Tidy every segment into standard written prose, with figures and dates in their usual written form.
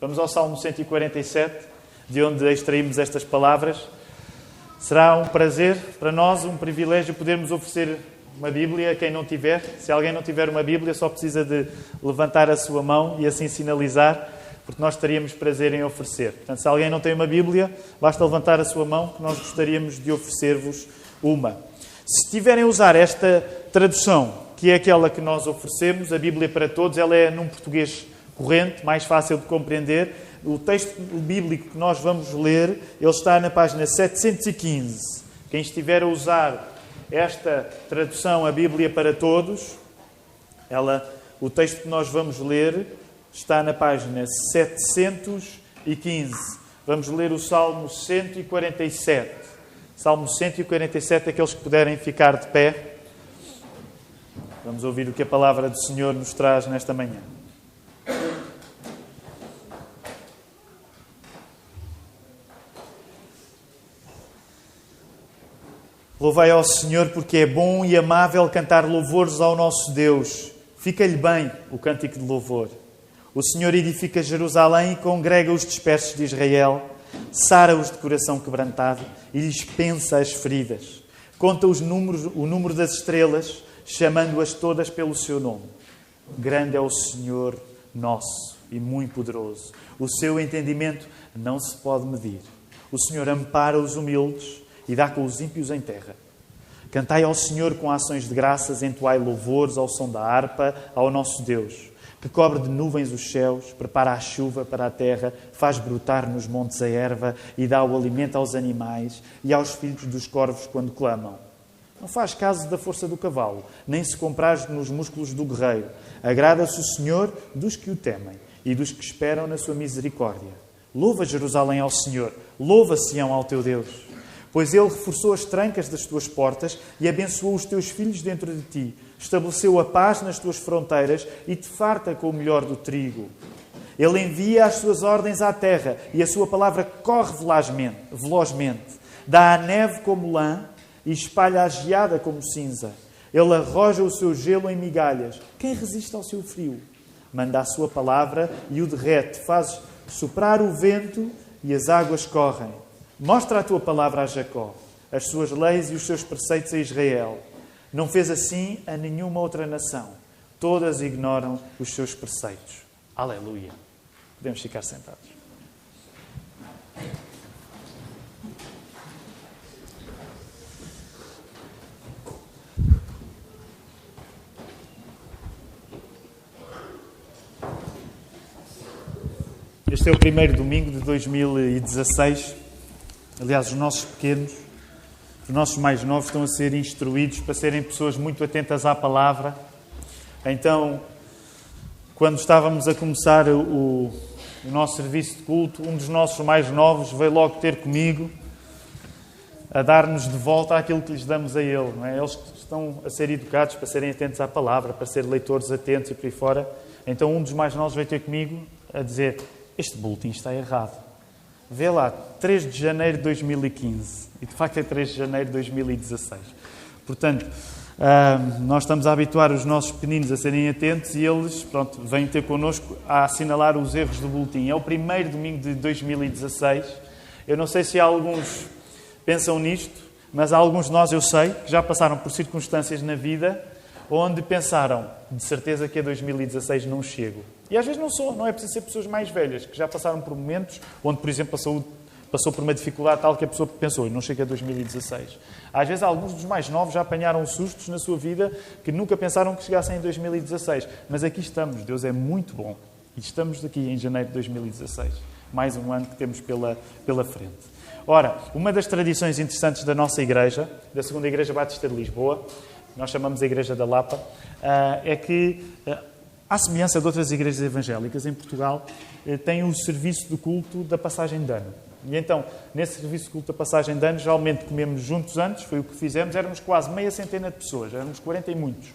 Vamos ao Salmo 147, de onde extraímos estas palavras. Será um prazer para nós, um privilégio, podermos oferecer uma Bíblia a quem não tiver. Se alguém não tiver uma Bíblia, só precisa de levantar a sua mão e assim sinalizar, porque nós teríamos prazer em oferecer. Portanto, se alguém não tem uma Bíblia, basta levantar a sua mão, que nós gostaríamos de oferecer-vos uma. Se tiverem a usar esta tradução, que é aquela que nós oferecemos, a Bíblia para Todos, ela é num português corrente, mais fácil de compreender. O texto bíblico que nós vamos ler, ele está na página 715. Quem estiver a usar esta tradução, a Bíblia para Todos, o texto que nós vamos ler está na página 715. Vamos ler o Salmo 147. Salmo 147, aqueles que puderem ficar de pé. Vamos ouvir o que a palavra do Senhor nos traz nesta manhã. Louvai ao Senhor, porque é bom e amável cantar louvores ao nosso Deus. Fica-lhe bem o cântico de louvor. O Senhor edifica Jerusalém e congrega os dispersos de Israel, sara-os de coração quebrantado e lhes pensa as feridas. Conta o número das estrelas, chamando-as todas pelo seu nome. Grande é o Senhor nosso e muito poderoso. O seu entendimento não se pode medir. O Senhor ampara os humildes e dá com os ímpios em terra. Cantai ao Senhor com ações de graças, entoai louvores ao som da harpa, ao nosso Deus, que cobre de nuvens os céus, prepara a chuva para a terra, faz brotar nos montes a erva e dá o alimento aos animais e aos filhos dos corvos quando clamam. Não faz caso da força do cavalo, nem se compraz nos músculos do guerreiro. Agrada-se o Senhor dos que o temem e dos que esperam na sua misericórdia. Louva Jerusalém ao Senhor, louva Sião ao teu Deus. Pois Ele reforçou as trancas das tuas portas e abençoou os teus filhos dentro de ti. Estabeleceu a paz nas tuas fronteiras e te farta com o melhor do trigo. Ele envia as suas ordens à terra e a sua palavra corre velozmente. Dá a neve como lã e espalha a geada como cinza. Ele arroja o seu gelo em migalhas. Quem resiste ao seu frio? Manda a sua palavra e o derrete. Faz soprar o vento e as águas correm. Mostra a tua palavra a Jacó, as suas leis e os seus preceitos a Israel. Não fez assim a nenhuma outra nação. Todas ignoram os seus preceitos. Aleluia. Podemos ficar sentados. Este é o primeiro domingo de 2016. Aliás, os nossos pequenos, os nossos mais novos estão a ser instruídos para serem pessoas muito atentas à palavra. Então, quando estávamos a começar o nosso serviço de culto, um dos nossos mais novos veio logo ter comigo a dar-nos de volta aquilo que lhes damos a ele. Não é? Eles estão a ser educados para serem atentos à palavra, para ser leitores atentos e por aí fora. Então, um dos mais novos veio ter comigo a dizer: este boletim está errado. Vê lá, 3 de janeiro de 2015. E de facto é 3 de janeiro de 2016. Portanto, nós estamos a habituar os nossos pequeninos a serem atentos e eles, vêm ter connosco a assinalar os erros do boletim. É o primeiro domingo de 2016. Eu não sei se alguns pensam nisto, mas alguns de nós, eu sei, que já passaram por circunstâncias na vida onde pensaram, de certeza que a 2016 não chego. E às vezes não é preciso ser pessoas mais velhas, que já passaram por momentos onde, por exemplo, a saúde passou por uma dificuldade tal que a pessoa pensou, não chega a 2016. Às vezes alguns dos mais novos já apanharam sustos na sua vida que nunca pensaram que chegassem em 2016. Mas aqui estamos, Deus é muito bom. E estamos aqui em janeiro de 2016. Mais um ano que temos pela frente. Ora, uma das tradições interessantes da nossa igreja, da segunda Igreja Batista de Lisboa, nós chamamos a Igreja da Lapa, é que, à semelhança de outras igrejas evangélicas em Portugal, tem o serviço de culto da passagem de ano. E então, nesse serviço de culto da passagem de ano, geralmente comemos juntos antes, foi o que fizemos, éramos quase meia centena de pessoas, éramos 40 e muitos.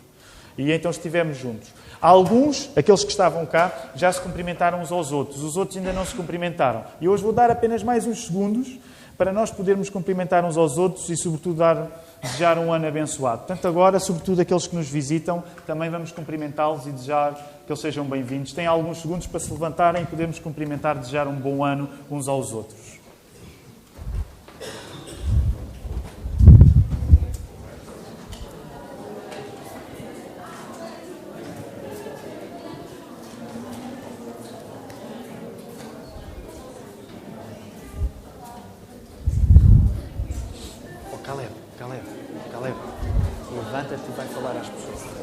E então estivemos juntos. Alguns, aqueles que estavam cá, já se cumprimentaram uns aos outros, os outros ainda não se cumprimentaram. E hoje vou dar apenas mais uns segundos para nós podermos cumprimentar uns aos outros e, sobretudo, dar desejar um ano abençoado. Portanto, agora, sobretudo aqueles que nos visitam, também vamos cumprimentá-los e desejar que eles sejam bem-vindos. Tem alguns segundos para se levantarem e podemos cumprimentar, desejar um bom ano uns aos outros. Caleb, levanta-te e vai falar às pessoas.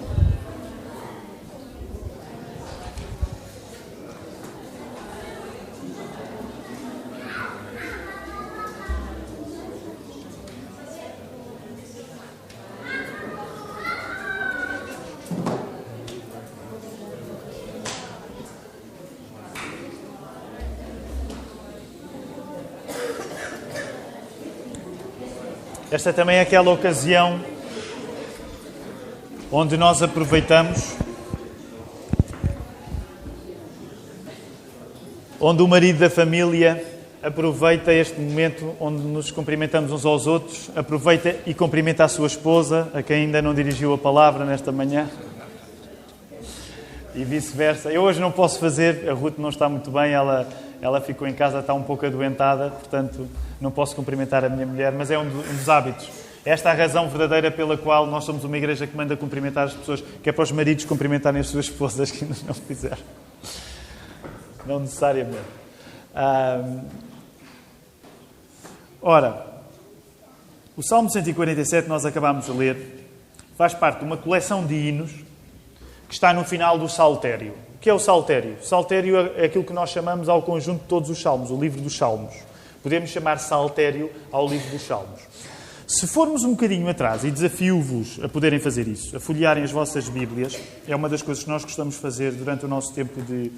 Esta também é aquela ocasião onde nós aproveitamos, onde o marido da família aproveita este momento onde nos cumprimentamos uns aos outros, aproveita e cumprimenta a sua esposa, a quem ainda não dirigiu a palavra nesta manhã, e vice-versa. Eu hoje não posso fazer, a Ruth não está muito bem, ela ficou em casa, está um pouco adoentada, portanto não posso cumprimentar a minha mulher, mas é um dos hábitos. Esta é a razão verdadeira pela qual nós somos uma igreja que manda cumprimentar as pessoas, que é para os maridos cumprimentarem as suas esposas que ainda não fizeram. Não necessariamente. Ora, o Salmo 147 nós acabámos de ler, faz parte de uma coleção de hinos que está no final do Saltério. O que é o Saltério? O Saltério é aquilo que nós chamamos ao conjunto de todos os Salmos, o livro dos Salmos. Podemos chamar Saltério ao livro dos Salmos. Se formos um bocadinho atrás, e desafio-vos a poderem fazer isso, a folhearem as vossas Bíblias, é uma das coisas que nós gostamos de fazer durante o nosso tempo de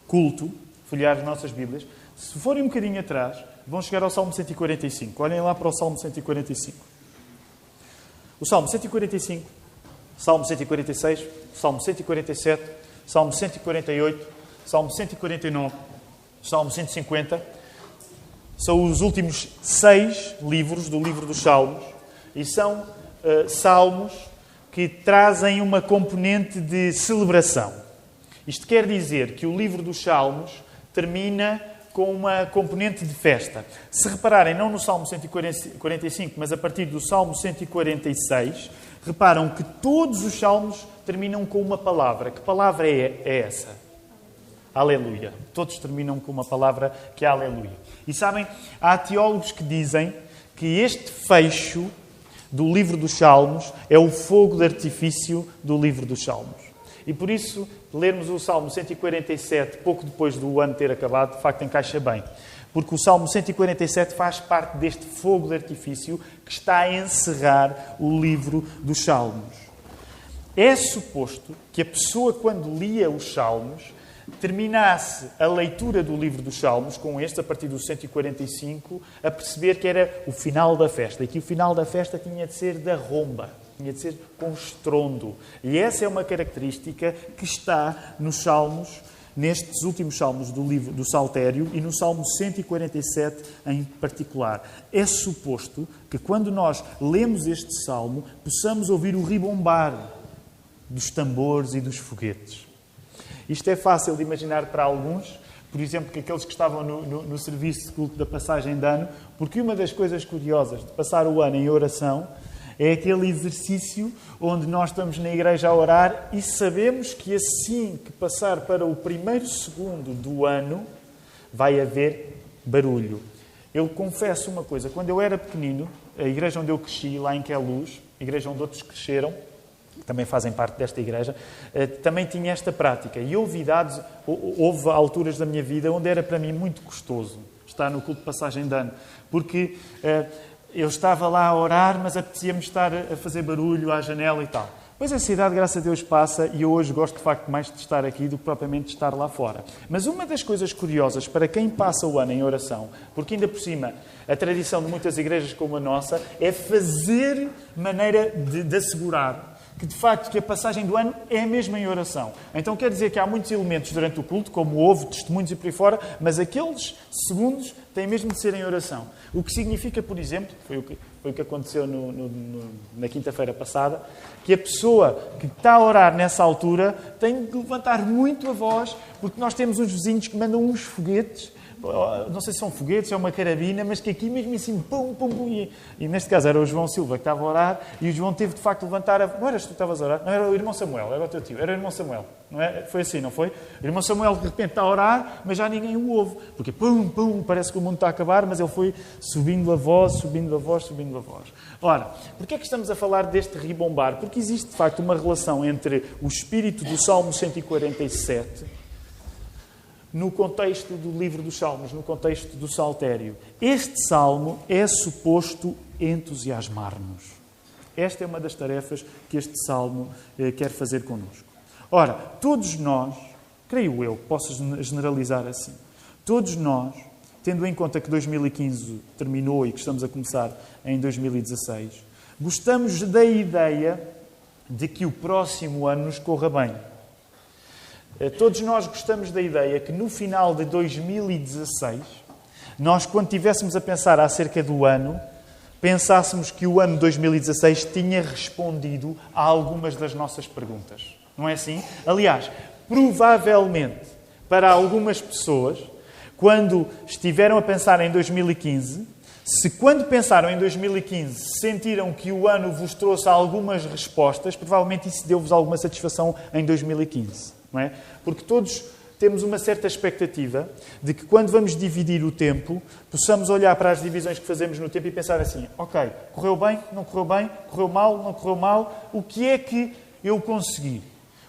culto, folhear as nossas Bíblias. Se forem um bocadinho atrás, vão chegar ao Salmo 145. Olhem lá para o Salmo 145. O Salmo 145, Salmo 146, Salmo 147, Salmo 148, Salmo 149, Salmo 150... São os últimos 6 livros do livro dos Salmos e são salmos que trazem uma componente de celebração. Isto quer dizer que o livro dos Salmos termina com uma componente de festa. Se repararem, não no Salmo 145, mas a partir do Salmo 146, reparam que todos os salmos terminam com uma palavra. Que palavra é essa? Aleluia. Todos terminam com uma palavra que é aleluia. E sabem, há teólogos que dizem que este fecho do livro dos Salmos é o fogo de artifício do livro dos Salmos. E por isso, lermos o Salmo 147 pouco depois do ano ter acabado, de facto encaixa bem. Porque o Salmo 147 faz parte deste fogo de artifício que está a encerrar o livro dos Salmos. É suposto que a pessoa, quando lia os Salmos, terminasse a leitura do livro dos Salmos, com este, a partir do 145, a perceber que era o final da festa. E que o final da festa tinha de ser da romba, tinha de ser com estrondo. E essa é uma característica que está nos Salmos, nestes últimos Salmos do livro do Saltério e no Salmo 147 em particular. É suposto que quando nós lemos este Salmo, possamos ouvir o ribombar dos tambores e dos foguetes. Isto é fácil de imaginar para alguns, por exemplo, que aqueles que estavam no serviço de culto da passagem de ano, porque uma das coisas curiosas de passar o ano em oração é aquele exercício onde nós estamos na igreja a orar e sabemos que assim que passar para o primeiro segundo do ano vai haver barulho. Eu confesso uma coisa, quando eu era pequenino, a igreja onde eu cresci, lá em Queluz, a igreja onde outros cresceram, que também fazem parte desta igreja, também tinha esta prática. E houve alturas da minha vida onde era para mim muito custoso estar no culto de passagem de ano. Porque eu estava lá a orar, mas apetecia-me estar a fazer barulho à janela e tal. Pois essa idade, graças a Deus, passa e eu hoje gosto, de facto, mais de estar aqui do que propriamente de estar lá fora. Mas uma das coisas curiosas para quem passa o ano em oração, porque ainda por cima a tradição de muitas igrejas como a nossa é fazer maneira de assegurar que, de facto, que a passagem do ano é mesmo em oração. Então quer dizer que há muitos elementos durante o culto, como houve, testemunhos e por aí fora, mas aqueles segundos têm mesmo de ser em oração. O que significa, por exemplo, foi o que foi o que aconteceu na quinta-feira passada, que a pessoa que está a orar nessa altura tem de levantar muito a voz, porque nós temos uns vizinhos que mandam uns foguetes, não sei se são foguetes, é uma carabina, mas que aqui mesmo assim, pum, pum, pum, e neste caso era o João Silva que estava a orar, e o João teve de facto de levantar Não eras tu que estavas a orar? Não, era o irmão Samuel, era o teu tio, era o irmão Samuel. Não é? Foi assim, não foi? O irmão Samuel de repente está a orar, mas já ninguém o ouve, porque pum, pum, parece que o mundo está a acabar, mas ele foi subindo a voz, subindo a voz, subindo a voz. Ora, porquê é que estamos a falar deste ribombar? Porque existe de facto uma relação entre o espírito do Salmo 147 no contexto do livro dos Salmos, no contexto do Saltério. Este salmo é suposto entusiasmar-nos. Esta é uma das tarefas que este salmo quer fazer connosco. Ora, todos nós, creio eu, posso generalizar assim, todos nós, tendo em conta que 2015 terminou e que estamos a começar em 2016, gostamos da ideia de que o próximo ano nos corra bem. Todos nós gostamos da ideia que no final de 2016, nós, quando estivéssemos a pensar acerca do ano, pensássemos que o ano 2016 tinha respondido a algumas das nossas perguntas. Não é assim? Aliás, provavelmente, para algumas pessoas, quando estiveram a pensar em 2015, se quando pensaram em 2015 sentiram que o ano vos trouxe algumas respostas, provavelmente isso deu-vos alguma satisfação em 2015. Não é? Porque todos temos uma certa expectativa de que quando vamos dividir o tempo, possamos olhar para as divisões que fazemos no tempo e pensar assim, ok, correu bem, não correu bem, correu mal, não correu mal, o que é que eu consegui?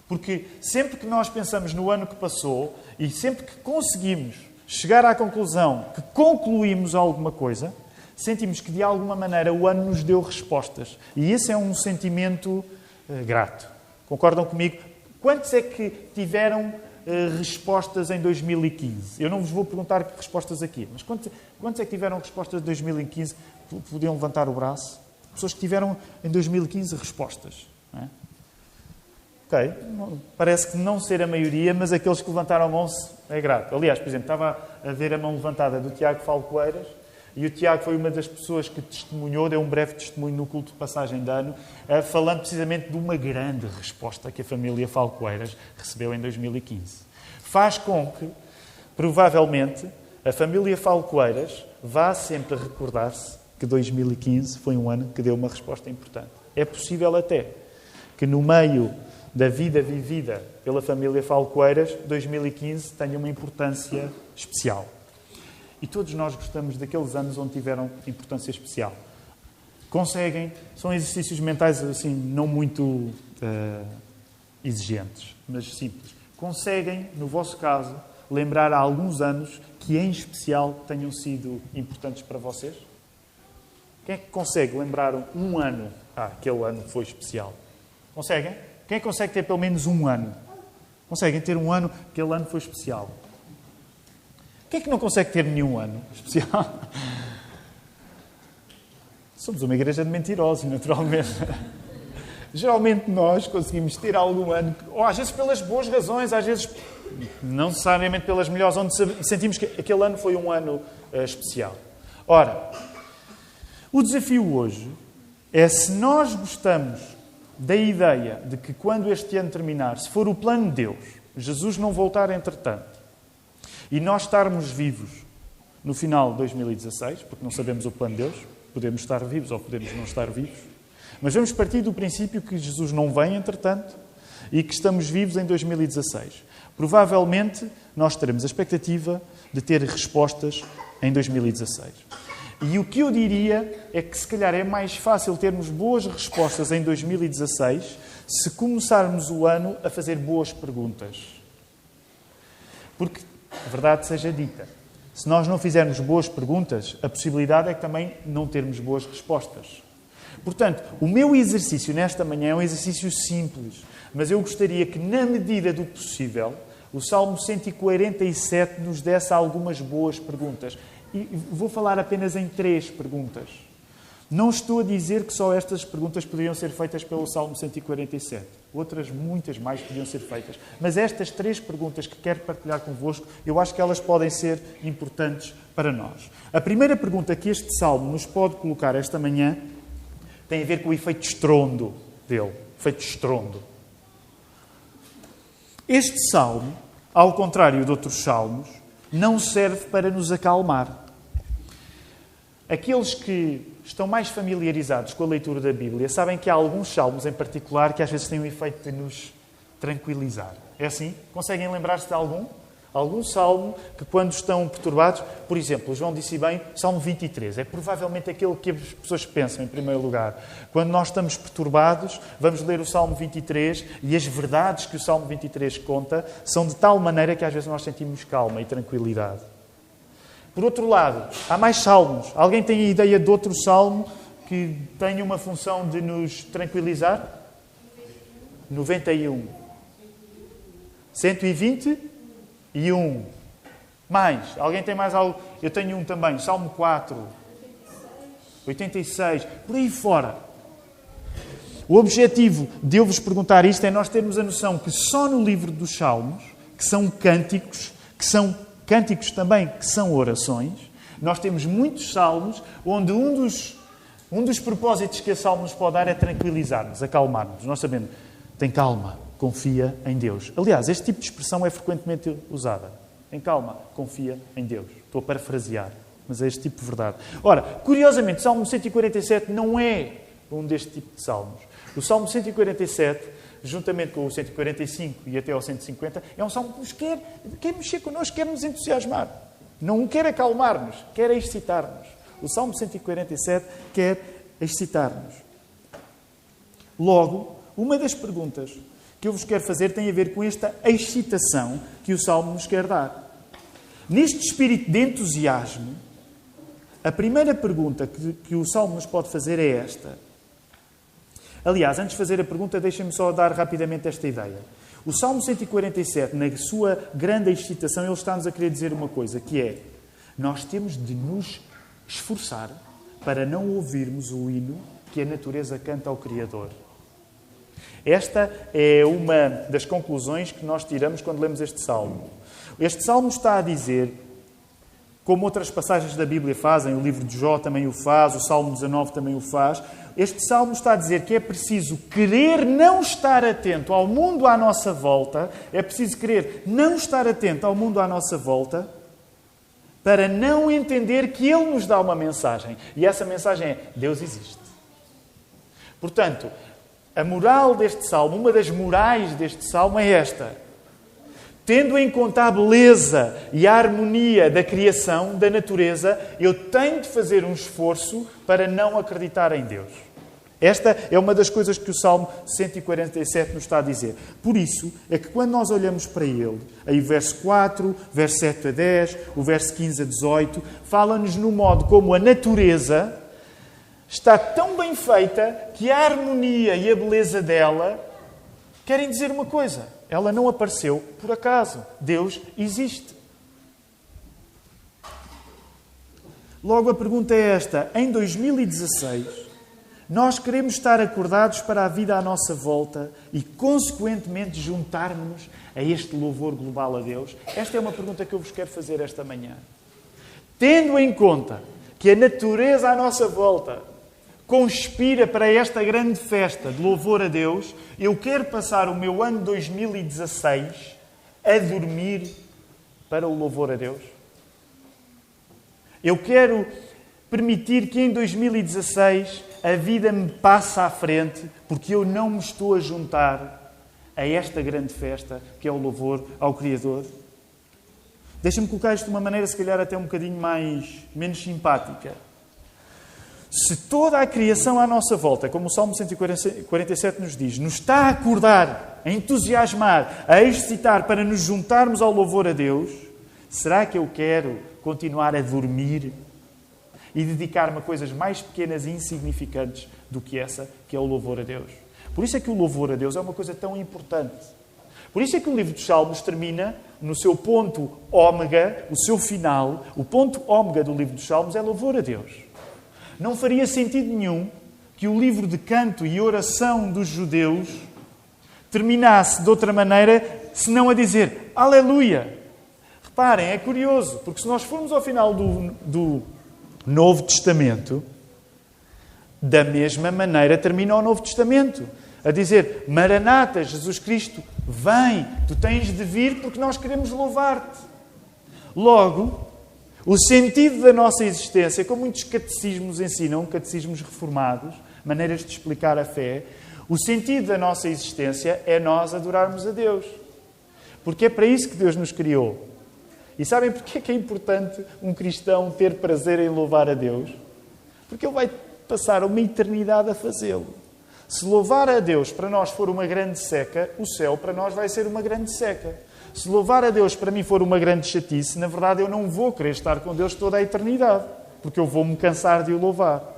Porque sempre que nós pensamos no ano que passou e sempre que conseguimos chegar à conclusão que concluímos alguma coisa, sentimos que de alguma maneira o ano nos deu respostas. E esse é um sentimento grato. Concordam comigo? Quantos é que tiveram respostas em 2015? Eu não vos vou perguntar que respostas aqui, mas quantos é que tiveram respostas de 2015? Podiam levantar o braço? Pessoas que tiveram em 2015 respostas. Não é? Ok, parece que não ser a maioria, mas aqueles que levantaram a mão é grato. Aliás, por exemplo, estava a ver a mão levantada do Tiago Falcoeiras, e o Tiago foi uma das pessoas que testemunhou, deu um breve testemunho no culto de passagem de ano, falando precisamente de uma grande resposta que a família Falcoeiras recebeu em 2015. Faz com que, provavelmente, a família Falcoeiras vá sempre recordar-se que 2015 foi um ano que deu uma resposta importante. É possível até que no meio da vida vivida pela família Falcoeiras, 2015 tenha uma importância especial. E todos nós gostamos daqueles anos onde tiveram importância especial. Conseguem, são exercícios mentais assim, não muito exigentes, mas simples. Conseguem, no vosso caso, lembrar há alguns anos que em especial tenham sido importantes para vocês? Quem é que consegue lembrar um ano? Aquele ano foi especial. Conseguem? Quem é que consegue ter pelo menos um ano? Conseguem ter um ano, aquele ano foi especial. Quem é que não consegue ter nenhum ano especial? Somos uma igreja de mentirosos, naturalmente. Geralmente nós conseguimos ter algum ano, ou às vezes pelas boas razões, às vezes não necessariamente pelas melhores, onde sentimos que aquele ano foi um ano especial. Ora, o desafio hoje é, se nós gostamos da ideia de que quando este ano terminar, se for o plano de Deus, Jesus não voltar entretanto, e nós estarmos vivos no final de 2016, porque não sabemos o plano de Deus, podemos estar vivos ou podemos não estar vivos, mas vamos partir do princípio que Jesus não vem entretanto e que estamos vivos em 2016. Provavelmente nós teremos a expectativa de ter respostas em 2016. E o que eu diria é que se calhar é mais fácil termos boas respostas em 2016 se começarmos o ano a fazer boas perguntas. Porque, a verdade seja dita, se nós não fizermos boas perguntas, a possibilidade é que também não termos boas respostas. Portanto, o meu exercício nesta manhã é um exercício simples, mas eu gostaria que, na medida do possível, o Salmo 147 nos desse algumas boas perguntas. E vou falar apenas em 3 perguntas. Não estou a dizer que só estas perguntas poderiam ser feitas pelo Salmo 147. Outras, muitas mais, podiam ser feitas. Mas estas 3 perguntas que quero partilhar convosco, eu acho que elas podem ser importantes para nós. A primeira pergunta que este Salmo nos pode colocar esta manhã tem a ver com o efeito de estrondo dele. Efeito de estrondo. Este Salmo, ao contrário de outros Salmos, não serve para nos acalmar. Aqueles que estão mais familiarizados com a leitura da Bíblia sabem que há alguns salmos em particular que às vezes têm o efeito de nos tranquilizar. É assim? Conseguem lembrar-se de algum? Algum salmo que quando estão perturbados... Por exemplo, o João disse bem, Salmo 23. É provavelmente aquele que as pessoas pensam em primeiro lugar. Quando nós estamos perturbados, vamos ler o Salmo 23 e as verdades que o Salmo 23 conta são de tal maneira que às vezes nós sentimos calma e tranquilidade. Por outro lado, há mais salmos. Alguém tem a ideia de outro salmo que tenha uma função de nos tranquilizar? 91. 121. Mais. Alguém tem mais algo? Eu tenho um também. Salmo 4. 86. Por aí fora. O objetivo de eu vos perguntar isto é nós termos a noção que só no livro dos Salmos, que são cânticos também que são orações, nós temos muitos salmos onde um dos propósitos que a salmo nos pode dar é tranquilizar-nos, acalmar-nos. Nós sabemos, tem calma, confia em Deus. Aliás, este tipo de expressão é frequentemente usada. Tem calma, confia em Deus. Estou a parafrasear, mas é este tipo de verdade. Ora, curiosamente, o Salmo 147 não é um deste tipo de salmos. O Salmo 147... juntamente com o 145 e até ao 150, é um salmo que nos quer mexer connosco, quer nos entusiasmar. Não quer acalmar-nos, quer excitar-nos. O Salmo 147 quer excitar-nos. Logo, uma das perguntas que eu vos quero fazer tem a ver com esta excitação que o salmo nos quer dar. Neste espírito de entusiasmo, a primeira pergunta que o salmo nos pode fazer é esta. Aliás, antes de fazer a pergunta, deixem-me só dar rapidamente esta ideia. O Salmo 147, na sua grande excitação, ele está-nos a querer dizer uma coisa, que é, nós temos de nos esforçar para não ouvirmos o hino que a natureza canta ao Criador. Esta é uma das conclusões que nós tiramos quando lemos este Salmo. Este Salmo está a dizer, como outras passagens da Bíblia fazem, o livro de Jó também o faz, o Salmo 19 também o faz, este Salmo está a dizer que é preciso querer não estar atento ao mundo à nossa volta, é preciso querer não estar atento ao mundo à nossa volta, para não entender que Ele nos dá uma mensagem. E essa mensagem é, Deus existe. Portanto, a moral deste Salmo, uma das morais deste Salmo é esta. Tendo em conta a beleza e a harmonia da criação, da natureza, eu tenho de fazer um esforço para não acreditar em Deus. Esta é uma das coisas que o Salmo 147 nos está a dizer. Por isso, é que quando nós olhamos para ele, aí o verso 4, verso 7 a 10, o verso 15 a 18, fala-nos no modo como a natureza está tão bem feita que a harmonia e a beleza dela querem dizer uma coisa. Ela não apareceu por acaso. Deus existe. Logo a pergunta é esta. Em 2016, nós queremos estar acordados para a vida à nossa volta e, consequentemente, juntarmos-nos a este louvor global a Deus? Esta é uma pergunta que eu vos quero fazer esta manhã. Tendo em conta que a natureza à nossa volta conspira para esta grande festa de louvor a Deus, eu quero passar o meu ano 2016 a dormir para o louvor a Deus. Eu quero permitir que em 2016 a vida me passe à frente, porque eu não me estou a juntar a esta grande festa que é o louvor ao Criador. Deixa-me colocar isto de uma maneira, se calhar, até um bocadinho menos simpática. Se toda a criação à nossa volta, como o Salmo 147 nos diz, nos está a acordar, a entusiasmar, a excitar para nos juntarmos ao louvor a Deus, será que eu quero continuar a dormir e dedicar-me a coisas mais pequenas e insignificantes do que essa, que é o louvor a Deus? Por isso é que o louvor a Deus é uma coisa tão importante. Por isso é que o livro dos Salmos termina no seu ponto ômega, o seu final. O ponto ômega do livro dos Salmos é louvor a Deus. Não faria sentido nenhum que o livro de canto e oração dos judeus terminasse de outra maneira, senão a dizer Aleluia. Reparem, é curioso, porque se nós formos ao final do Novo Testamento, da mesma maneira termina o Novo Testamento. A dizer, Maranata, Jesus Cristo, vem, tu tens de vir porque nós queremos louvar-te. Logo, o sentido da nossa existência, como muitos catecismos ensinam, catecismos reformados, maneiras de explicar a fé, o sentido da nossa existência é nós adorarmos a Deus. Porque é para isso que Deus nos criou. E sabem porquê que é importante um cristão ter prazer em louvar a Deus? Porque ele vai passar uma eternidade a fazê-lo. Se louvar a Deus para nós for uma grande seca, o céu para nós vai ser uma grande seca. Se louvar a Deus para mim for uma grande chatice, na verdade eu não vou querer estar com Deus toda a eternidade, porque eu vou-me cansar de o louvar.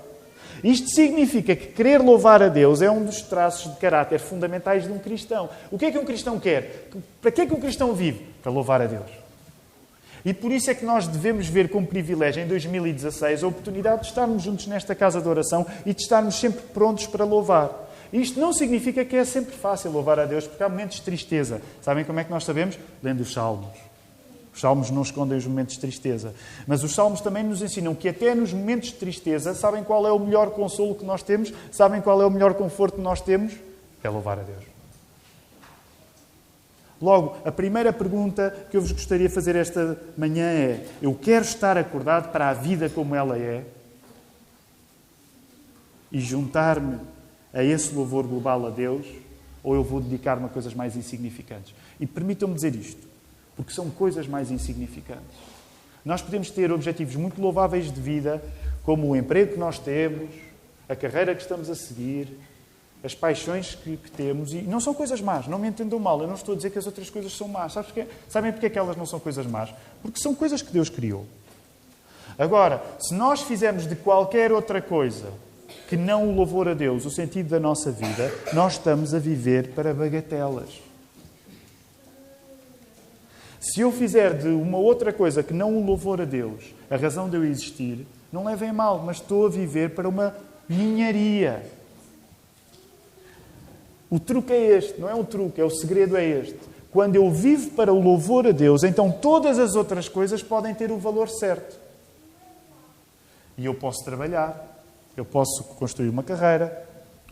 Isto significa que querer louvar a Deus é um dos traços de caráter fundamentais de um cristão. O que é que um cristão quer? Para que é que um cristão vive? Para louvar a Deus. E por isso é que nós devemos ver como privilégio, em 2016, a oportunidade de estarmos juntos nesta casa de oração e de estarmos sempre prontos para louvar. Isto não significa que é sempre fácil louvar a Deus, porque há momentos de tristeza. Sabem como é que nós sabemos? Lendo os Salmos. Os Salmos não escondem os momentos de tristeza. Mas os Salmos também nos ensinam que até nos momentos de tristeza, sabem qual é o melhor consolo que nós temos? Sabem qual é o melhor conforto que nós temos? É louvar a Deus. Logo, a primeira pergunta que eu vos gostaria de fazer esta manhã é: eu quero estar acordado para a vida como ela é e juntar-me a esse louvor global a Deus, ou eu vou dedicar-me a coisas mais insignificantes? E permitam-me dizer isto, porque são coisas mais insignificantes. Nós podemos ter objetivos muito louváveis de vida, como o emprego que nós temos, a carreira que estamos a seguir, as paixões que temos, e não são coisas más, não me entendam mal, eu não estou a dizer que as outras coisas são más. Sabem porque é que elas não são coisas más? Porque são coisas que Deus criou. Agora, se nós fizermos de qualquer outra coisa que não o louvor a Deus, o sentido da nossa vida, nós estamos a viver para bagatelas. Se eu fizer de uma outra coisa que não o louvor a Deus, a razão de eu existir, não levem a mal, mas estou a viver para uma ninharia. O truque é este, não é um truque, o segredo é este. Quando eu vivo para o louvor a Deus, então todas as outras coisas podem ter o valor certo. E eu posso trabalhar, eu posso construir uma carreira,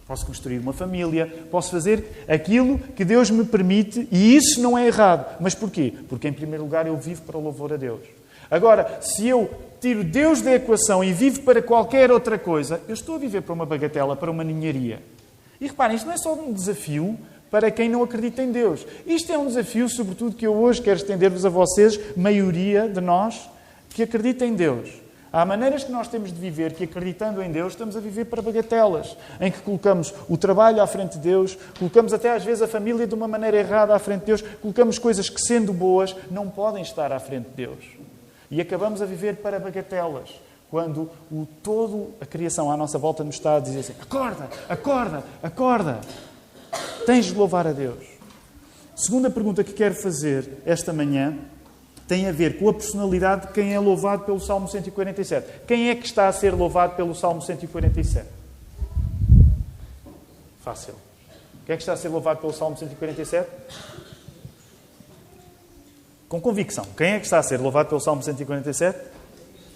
posso construir uma família, posso fazer aquilo que Deus me permite, e isso não é errado. Mas porquê? Porque, em primeiro lugar, eu vivo para o louvor a Deus. Agora, se eu tiro Deus da equação e vivo para qualquer outra coisa, eu estou a viver para uma bagatela, para uma ninharia. E reparem, isto não é só um desafio para quem não acredita em Deus. Isto é um desafio, sobretudo, que eu hoje quero estender-vos a vocês, maioria de nós, que acredita em Deus. Há maneiras que nós temos de viver que, acreditando em Deus, estamos a viver para bagatelas, em que colocamos o trabalho à frente de Deus, colocamos até às vezes a família de uma maneira errada à frente de Deus, colocamos coisas que, sendo boas, não podem estar à frente de Deus. E acabamos a viver para bagatelas, quando toda a criação à nossa volta nos está a dizer assim: acorda, acorda, acorda. Tens de louvar a Deus. Segunda pergunta que quero fazer esta manhã tem a ver com a personalidade de quem é louvado pelo Salmo 147. Quem é que está a ser louvado pelo Salmo 147? Fácil. Quem é que está a ser louvado pelo Salmo 147? Com convicção. Quem é que está a ser louvado pelo Salmo 147?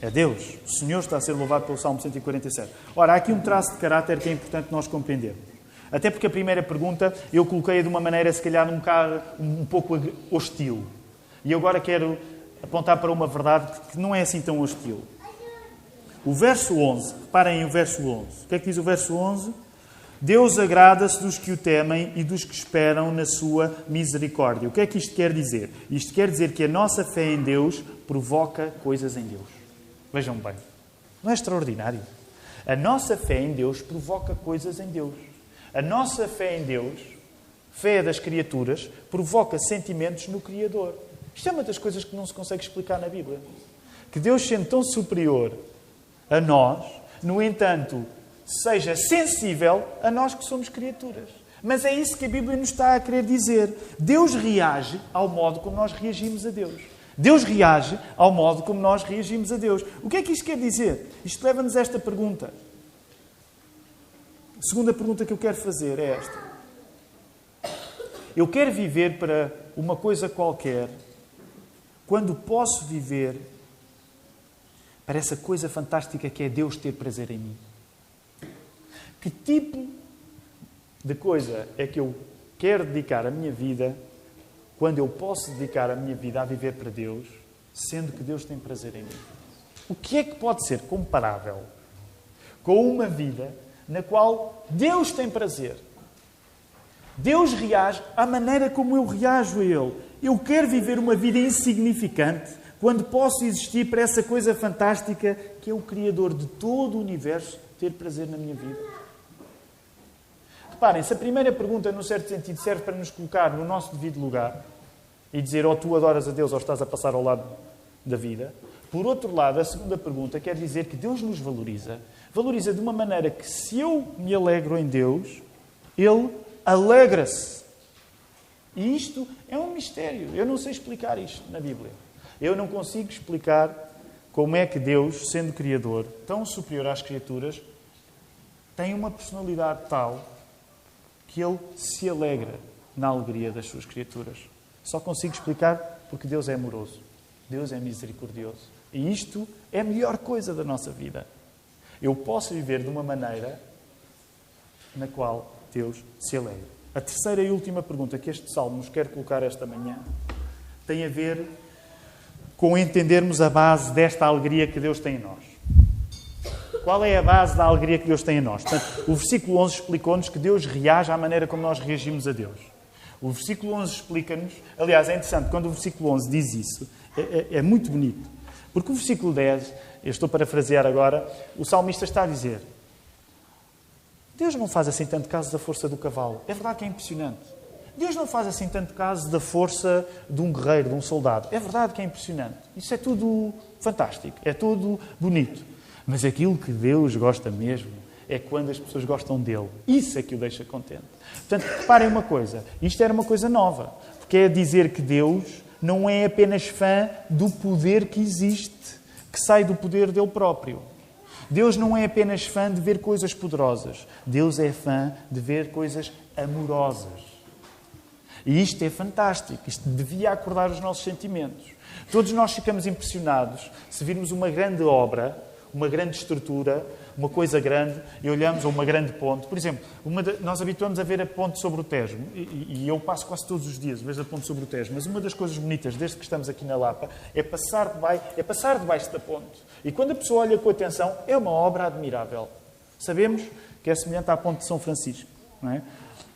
É Deus. O Senhor está a ser louvado pelo Salmo 147. Ora, há aqui um traço de caráter que é importante nós compreendermos. Até porque a primeira pergunta eu coloquei de uma maneira, se calhar, um pouco hostil. E eu agora quero apontar para uma verdade que não é assim tão hostil. O verso 11, reparem o verso 11. O que é que diz o verso 11? Deus agrada-se dos que o temem e dos que esperam na sua misericórdia. O que é que isto quer dizer? Isto quer dizer que a nossa fé em Deus provoca coisas em Deus. Vejam bem. Não é extraordinário? A nossa fé em Deus provoca coisas em Deus. A nossa fé em Deus, fé das criaturas, provoca sentimentos no Criador. Isto é uma das coisas que não se consegue explicar na Bíblia. Que Deus, sendo tão superior a nós, no entanto, seja sensível a nós que somos criaturas. Mas é isso que a Bíblia nos está a querer dizer. Deus reage ao modo como nós reagimos a Deus. Deus reage ao modo como nós reagimos a Deus. O que é que isto quer dizer? Isto leva-nos a esta pergunta. A segunda pergunta que eu quero fazer é esta. Eu quero viver para uma coisa qualquer quando posso viver para essa coisa fantástica que é Deus ter prazer em mim. Que tipo de coisa é que eu quero dedicar a minha vida quando eu posso dedicar a minha vida a viver para Deus, sendo que Deus tem prazer em mim? O que é que pode ser comparável com uma vida na qual Deus tem prazer? Deus reage à maneira como eu reajo a Ele. Eu quero viver uma vida insignificante quando posso existir para essa coisa fantástica que é o Criador de todo o universo ter prazer na minha vida. Reparem, se a primeira pergunta, num certo sentido, serve para nos colocar no nosso devido lugar e dizer ou tu adoras a Deus ou estás a passar ao lado da vida, por outro lado, a segunda pergunta quer dizer que Deus nos valoriza. Valoriza de uma maneira que, se eu me alegro em Deus, Ele alegra-se. E isto é um mistério. Eu não sei explicar isto na Bíblia. Eu não consigo explicar como é que Deus, sendo Criador, tão superior às criaturas, tem uma personalidade tal que Ele se alegra na alegria das suas criaturas. Só consigo explicar porque Deus é amoroso. Deus é misericordioso. E isto é a melhor coisa da nossa vida. Eu posso viver de uma maneira na qual Deus se alegra. A terceira e última pergunta que este Salmo nos quer colocar esta manhã tem a ver com entendermos a base desta alegria que Deus tem em nós. Qual é a base da alegria que Deus tem em nós? Portanto, o versículo 11 explicou-nos que Deus reage à maneira como nós reagimos a Deus. O versículo 11 explica-nos... Aliás, é interessante, quando o versículo 11 diz isso, é muito bonito. Porque o versículo 10, eu estou a parafrasear agora, o salmista está a dizer: Deus não faz assim tanto caso da força do cavalo. É verdade que é impressionante. Deus não faz assim tanto caso da força de um guerreiro, de um soldado. É verdade que é impressionante. Isso é tudo fantástico, é tudo bonito. Mas aquilo que Deus gosta mesmo é quando as pessoas gostam dele. Isso é que o deixa contente. Portanto, reparem uma coisa. Isto era uma coisa nova. Porque é dizer que Deus não é apenas fã do poder que existe, que sai do poder dele próprio. Deus não é apenas fã de ver coisas poderosas. Deus é fã de ver coisas amorosas. E isto é fantástico. Isto devia acordar os nossos sentimentos. Todos nós ficamos impressionados se virmos uma grande obra, uma grande estrutura, uma coisa grande, e olhamos a uma grande ponte. Por exemplo, nós habituamos a ver a ponte sobre o Tejo, e eu passo quase todos os dias, vejo a ponte sobre o Tejo, mas uma das coisas bonitas, desde que estamos aqui na Lapa, é passar debaixo da ponte. E quando a pessoa olha com atenção, é uma obra admirável. Sabemos que é semelhante à ponte de São Francisco, não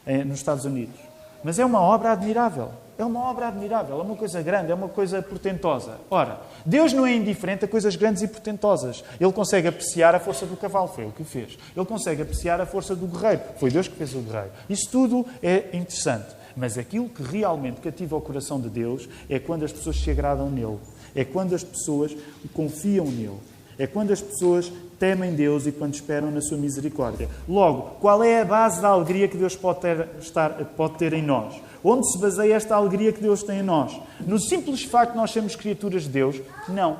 é? Nos Estados Unidos. Mas é uma obra admirável. É uma obra admirável, é uma coisa grande, é uma coisa portentosa. Ora, Deus não é indiferente a coisas grandes e portentosas. Ele consegue apreciar a força do cavalo, foi Ele que fez. Ele consegue apreciar a força do guerreiro, foi Deus que fez o guerreiro. Isso tudo é interessante. Mas aquilo que realmente cativa o coração de Deus é quando as pessoas se agradam nele. É quando as pessoas confiam nele. É quando as pessoas temem Deus e quando esperam na sua misericórdia. Logo, qual é a base da alegria que Deus pode ter em nós? Onde se baseia esta alegria que Deus tem em nós? No simples facto de nós sermos criaturas de Deus? Não.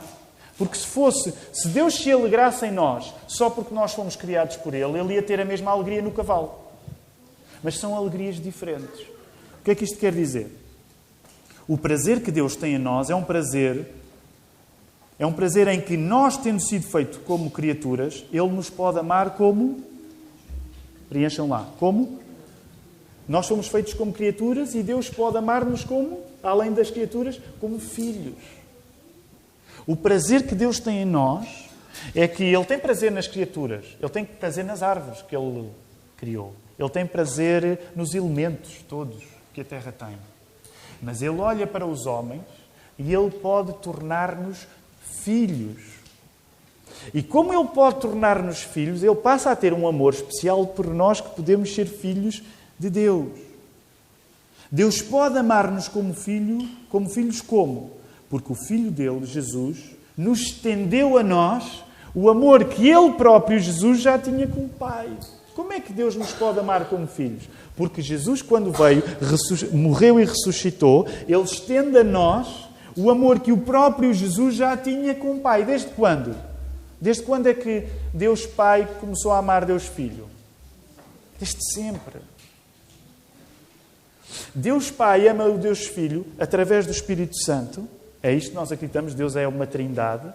Porque se Deus se alegrasse em nós só porque nós fomos criados por Ele, Ele ia ter a mesma alegria no cavalo. Mas são alegrias diferentes. O que é que isto quer dizer? O prazer que Deus tem em nós é um prazer em que nós, tendo sido feitos como criaturas, Ele nos pode amar como... Preencham lá. Como? Nós somos feitos como criaturas e Deus pode amar-nos como, além das criaturas, como filhos. O prazer que Deus tem em nós é que Ele tem prazer nas criaturas. Ele tem prazer nas árvores que Ele criou. Ele tem prazer nos elementos todos que a Terra tem. Mas Ele olha para os homens e Ele pode tornar-nos filhos. E como Ele pode tornar-nos filhos, Ele passa a ter um amor especial por nós que podemos ser filhos de Deus. Deus pode amar-nos como filhos como? Porque o Filho dele, Jesus, nos estendeu a nós o amor que Ele próprio, Jesus, já tinha com o Pai. Como é que Deus nos pode amar como filhos? Porque Jesus, quando veio, morreu e ressuscitou, Ele estende a nós O amor que o próprio Jesus já tinha com o Pai. Desde quando? Desde quando é que Deus Pai começou a amar Deus Filho? Desde sempre. Deus Pai ama o Deus Filho através do Espírito Santo. É isto que nós acreditamos. Deus é uma trindade.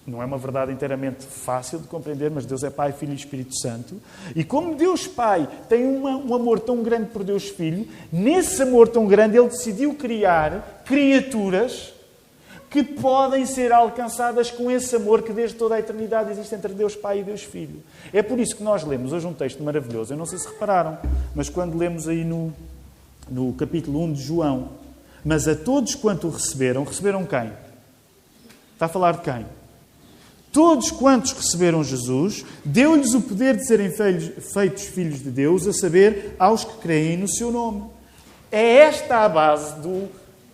Não é uma verdade inteiramente fácil de compreender, mas Deus é Pai, Filho e Espírito Santo. E como Deus Pai tem um amor tão grande por Deus Filho, nesse amor tão grande Ele decidiu criar criaturas que podem ser alcançadas com esse amor que desde toda a eternidade existe entre Deus Pai e Deus Filho. É por isso que nós lemos hoje um texto maravilhoso. Eu não sei se repararam, mas quando lemos aí no capítulo 1 de João, mas a todos quanto o receberam, receberam quem? Está a falar de quem? Todos quantos receberam Jesus, deu-lhes o poder de serem feitos filhos de Deus, a saber, aos que creem no seu nome. É esta a base do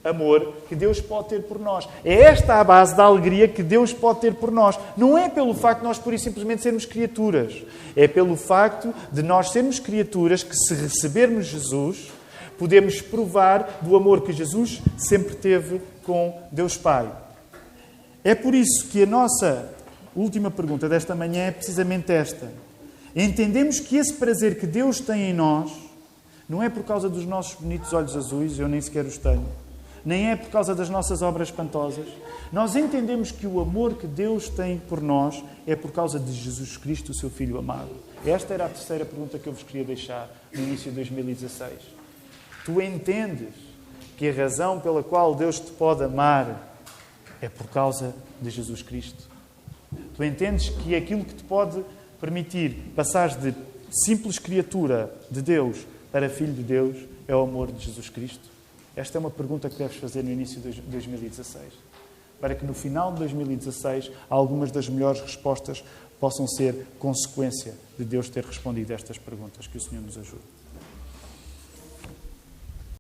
amor que Deus pode ter por nós. É esta a base da alegria que Deus pode ter por nós. Não é pelo facto de nós, pura e simplesmente, sermos criaturas. É pelo facto de nós sermos criaturas que, se recebermos Jesus, podemos provar do amor que Jesus sempre teve com Deus Pai. É por isso que a nossa última pergunta desta manhã é precisamente esta. Entendemos que esse prazer que Deus tem em nós não é por causa dos nossos bonitos olhos azuis, eu nem sequer os tenho, nem é por causa das nossas obras espantosas. Nós entendemos que o amor que Deus tem por nós é por causa de Jesus Cristo, o seu Filho amado. Esta era a terceira pergunta que eu vos queria deixar no início de 2016. Tu entendes que a razão pela qual Deus te pode amar é por causa de Jesus Cristo? Tu entendes que aquilo que te pode permitir passar de simples criatura de Deus para filho de Deus é o amor de Jesus Cristo? Esta é uma pergunta que deves fazer no início de 2016. Para que no final de 2016 algumas das melhores respostas possam ser consequência de Deus ter respondido a estas perguntas. Que o Senhor nos ajude.